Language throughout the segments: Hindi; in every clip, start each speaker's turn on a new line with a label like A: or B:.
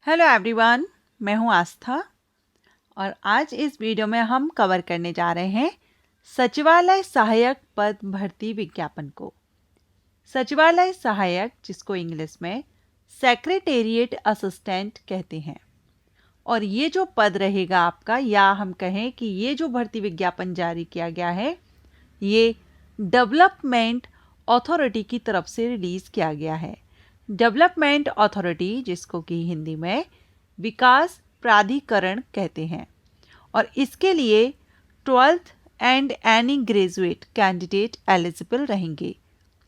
A: हेलो एवरीवन, मैं हूं आस्था और आज इस वीडियो में हम कवर करने जा रहे हैं सचिवालय सहायक पद भर्ती विज्ञापन को। सचिवालय सहायक, जिसको इंग्लिश में सेक्रेटेरिएट असिस्टेंट कहते हैं, और ये जो पद रहेगा आपका, या हम कहें कि ये जो भर्ती विज्ञापन जारी किया गया है, ये डेवलपमेंट अथॉरिटी की तरफ से रिलीज़ किया गया है। डेवलपमेंट अथॉरिटी, जिसको कि हिंदी में विकास प्राधिकरण कहते हैं, और इसके लिए 12th and any graduate candidate eligible रहेंगे।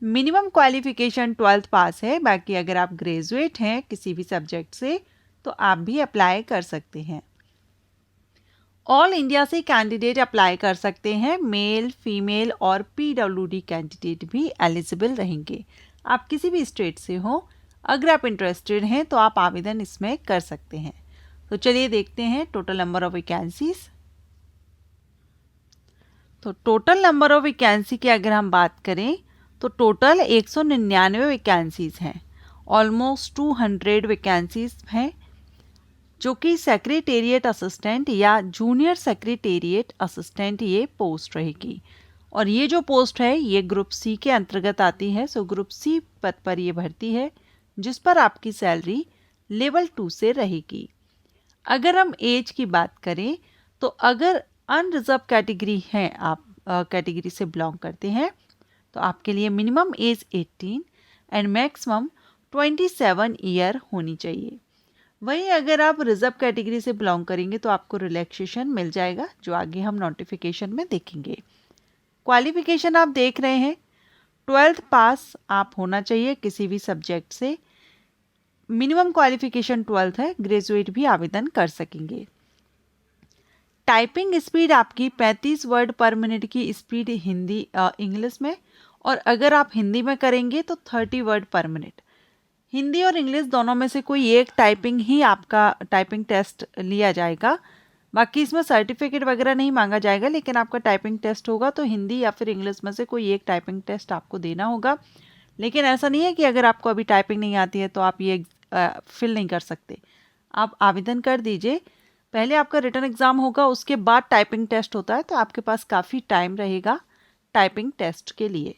A: मिनिमम क्वालिफिकेशन 12th पास है, बाकी अगर आप ग्रेजुएट हैं किसी भी सब्जेक्ट से तो आप भी अप्लाई कर सकते हैं। ऑल इंडिया से कैंडिडेट अप्लाई कर सकते हैं। मेल, फीमेल और पीडब्ल्यूडी कैंडिडेट भी एलिजिबल रहेंगे। आप किसी भी स्टेट से हो, अगर आप इंटरेस्टेड हैं तो आप आवेदन इसमें कर सकते हैं। तो चलिए देखते हैं टोटल नंबर ऑफ वैकेंसीज। तो टोटल नंबर ऑफ वैकेंसी की अगर हम बात करें तो टोटल 199 वैकेंसीज हैं। ऑलमोस्ट 200 वैकेंसीज हैं, जो कि सेक्रेटेरिएट असिस्टेंट या जूनियर सेक्रेटेरिएट असिस्टेंट ये पोस्ट रहेगी। और ये जो पोस्ट है ये ग्रुप सी के अंतर्गत आती है। सो ग्रुप सी पद पर ये भर्ती है, जिस पर आपकी सैलरी लेवल 2 से रहेगी। अगर हम एज की बात करें तो अगर अनरिजर्व कैटेगरी हैं, आप कैटेगरी से बिलोंग करते हैं, तो आपके लिए minimum age 18 and maximum 27 year होनी चाहिए। वहीं अगर आप रिजर्व कैटेगरी से बिलोंग करेंगे तो आपको रिलैक्सेशन मिल जाएगा, जो आगे हम नोटिफिकेशन में देखेंगे। क्वालिफिकेशन आप देख रहे हैं, 12th पास आप होना चाहिए किसी भी सब्जेक्ट से। मिनिमम क्वालिफिकेशन 12th है, ग्रेजुएट भी आवेदन कर सकेंगे। टाइपिंग स्पीड आपकी 35 वर्ड पर मिनट की स्पीड हिंदी इंग्लिश में, और अगर आप हिंदी में करेंगे तो 30 वर्ड पर मिनट। हिंदी और इंग्लिश दोनों में से कोई एक टाइपिंग ही आपका टाइपिंग टेस्ट लिया जाएगा। बाकी इसमें सर्टिफिकेट वगैरह नहीं मांगा जाएगा, लेकिन आपका टाइपिंग टेस्ट होगा तो हिंदी या फिर इंग्लिश में से कोई एक टाइपिंग टेस्ट आपको देना होगा। लेकिन ऐसा नहीं है कि अगर आपको अभी टाइपिंग नहीं आती है तो आप ये फिल नहीं कर सकते। आप आवेदन कर दीजिए। पहले आपका रिटन एग्ज़ाम होगा, उसके बाद टाइपिंग टेस्ट होता है, तो आपके पास काफ़ी टाइम रहेगा टाइपिंग टेस्ट के लिए।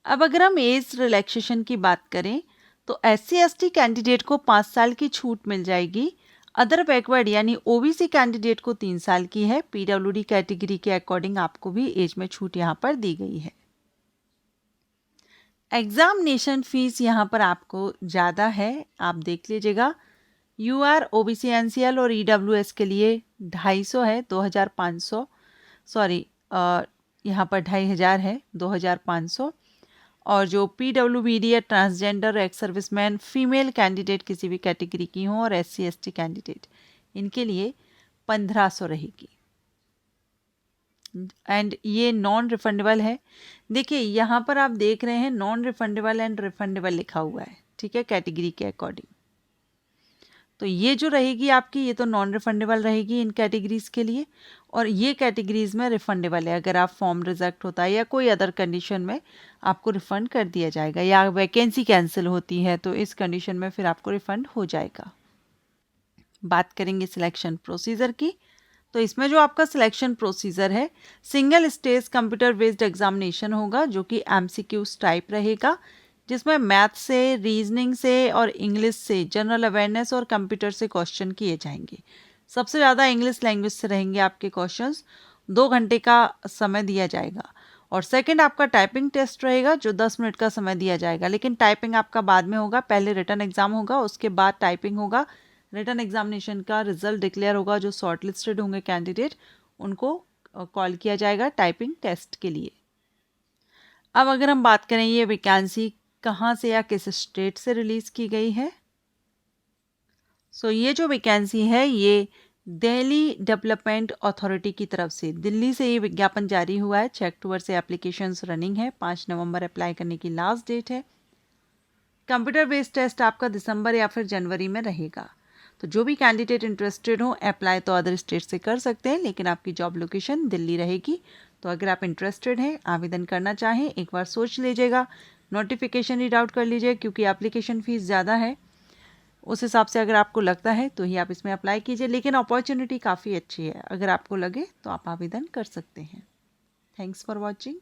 A: अब अगर हम एज रिलैक्सेशन की बात करें तो SC/ST कैंडिडेट को 5 साल की छूट मिल जाएगी। अदर बैकवर्ड यानी OBC कैंडिडेट को 3 साल की है। PWD कैटेगरी के अकॉर्डिंग आपको भी एज में छूट यहाँ पर दी गई है। एग्जामिनेशन फीस यहाँ पर आपको ज़्यादा है, आप देख लीजिएगा। UR, OBC, NCL और EWS के लिए 250 है, 2500, सॉरी यहाँ पर 2500 है, 2500। और जो PWBD या transgender, ex serviceman, female candidate किसी भी कैटेगरी की हो, और SC/ST कैंडिडेट, इनके लिए 1500 रहेगी। एंड ये नॉन रिफंडेबल है। देखिए यहाँ पर आप देख रहे हैं नॉन रिफंडेबल एंड रिफंडेबल लिखा हुआ है, ठीक है, कैटेगरी के अकॉर्डिंग। तो ये जो रहेगी आपकी, ये तो नॉन रिफंडेबल रहेगी इन कैटेगरीज के लिए, और ये कैटेगरीज में रिफंडेबल है। अगर आप फॉर्म रिजेक्ट होता है या कोई अदर कंडीशन में आपको रिफंड कर दिया जाएगा, या वैकेंसी कैंसिल होती है तो इस कंडीशन में फिर आपको रिफंड हो जाएगा। बात करेंगे सिलेक्शन प्रोसीजर की, तो इसमें जो आपका सिलेक्शन प्रोसीजर है, single stage computer based examination होगा, जो कि MCQs टाइप रहेगा, जिसमें मैथ से, रीजनिंग से और इंग्लिश से, जनरल अवेयरनेस और कंप्यूटर से क्वेश्चन किए जाएंगे। सबसे ज़्यादा इंग्लिश लैंग्वेज से रहेंगे आपके क्वेश्चंस। 2 घंटे का समय दिया जाएगा। और सेकंड आपका टाइपिंग टेस्ट रहेगा, जो 10 मिनट का समय दिया जाएगा, लेकिन टाइपिंग आपका बाद में होगा। पहले रिटन एग्जाम होगा, उसके बाद टाइपिंग होगा। रिटन एग्जामिनेशन का रिजल्ट डिक्लेयर होगा, जो शॉर्ट लिस्टेड होंगे कैंडिडेट, उनको कॉल किया जाएगा टाइपिंग टेस्ट के लिए। अब अगर हम बात करें ये वैकेंसी कहाँ से या किस स्टेट से रिलीज़ की गई है, सो ये जो वैकेंसी है ये दिल्ली डेवलपमेंट अथॉरिटी की तरफ से, दिल्ली से ये विज्ञापन जारी हुआ है। 6 अक्टूबर से एप्लीकेशंस रनिंग है, 5 नवंबर अप्लाई करने की लास्ट डेट है। कंप्यूटर बेस्ड टेस्ट आपका दिसंबर या फिर जनवरी में रहेगा। तो जो भी कैंडिडेट इंटरेस्टेड हो, अप्लाई तो अदर स्टेट से कर सकते हैं, लेकिन आपकी जॉब लोकेशन दिल्ली रहेगी। तो अगर आप इंटरेस्टेड हैं, आवेदन करना चाहें, एक बार सोच लीजिएगा, नोटिफिकेशन रीड आउट कर लीजिए, क्योंकि एप्लीकेशन फ़ीस ज़्यादा है। उस हिसाब से अगर आपको लगता है तो ही आप इसमें अप्लाई कीजिए, लेकिन अपॉर्चुनिटी काफ़ी अच्छी है, अगर आपको लगे तो आप आवेदन कर सकते हैं। Thanks for watching.